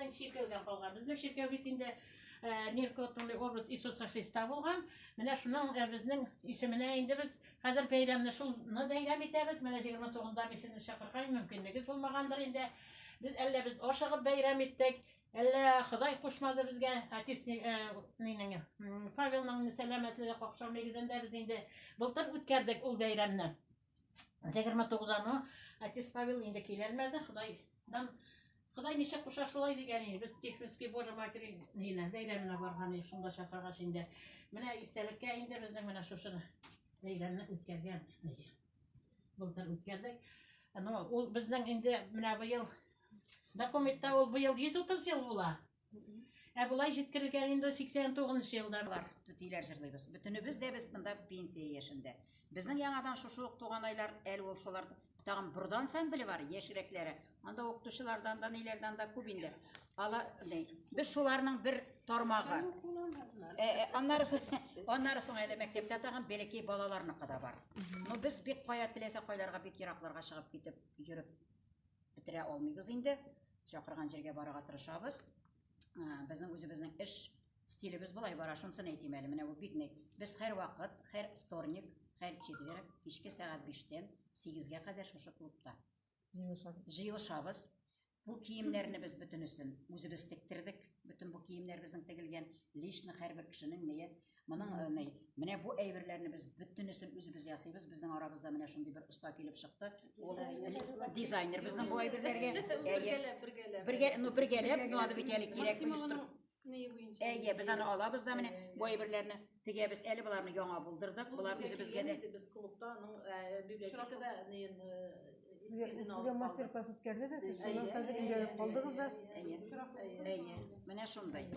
Bizden şirkevden kalgan. Bizden şirkev bitinde Nirkot'un obrat İsusa Hrista bolgan. Mene şunun bizning isimine indi biz hazır beyramda şunu beyram etebet. Mene 29'da bizini şakırkay mümkünligi bulmagandır indi. Biz oşağı beyram ettik. Elle Xuday koşmadı bizge artist neyinge Pavel'nin selametliği kokşam negizinde biz indi bultar ütkerdik ul beyramni 29'anı artist Pavel indi kelermedi Xuday neçe koşaşılay degeni biz tekniski Boja Materi neyine beyramına bargany şunda şakırga şimdi mene istelikke indi bizning mene şuşunu beyramni ütkergen bultar ütkerdik ama ul bizning indi mene bu yıl Dokumentda ol bu yıl 130 yıl bola. Bulay жеткирилген инде 89 жылдар. Түтилер жырлыйбыз. Бүтүнүбүз де биз мында пенсия яшында. Биздин яңадан шушы уктуган айлар әле ул шулар тагын бурдан сәмбили бар, яширекләре. Анда укытучылардан да, нелердән да күп инде. Biz шуларның бер тармагы. Аннары соң әле мәктәптә тагын бәләкәй балаларныкы да бар. Ну biz бик кая теләсә кайларга, бик еракларга чыгып китеп, йөрүп бетерә алмыйбыз инде. Чакырган җиргә барырга тырышабыз. Безнең үзебезнең эш стилебез булай бара, шунысын әйтим әле. Менә бу бик ни. Без һәр вакыт, һәр вторник, һәр четверг, кичке сәгать 5-тән 8-гә кадәр шушы клубта җыелышабыз. Бу киемнәрне без бөтенесен үзебез тектердек. Бөтен бу киемнәр безнең тегелгән лично һәрбер кешенең ние. Менә бу әйберләрне без бөтенесен үзебез ясыйбыз. Безнең арабызда менә шундый бер уста килеп чыкты. Ул дизайнер безнең бу әйберләргә бергәләп, аны бит әле кирәк оештырып. Без аны алабыз да менә бу әйберләрне тегәбез. Әле буларны яңа булдырдык. Булар үзебезгә дә biz klubda библиотекада Sizge mastер-класс үткәрде дә, siz шуны хәзер инде калдыгыз да. Менә шундай.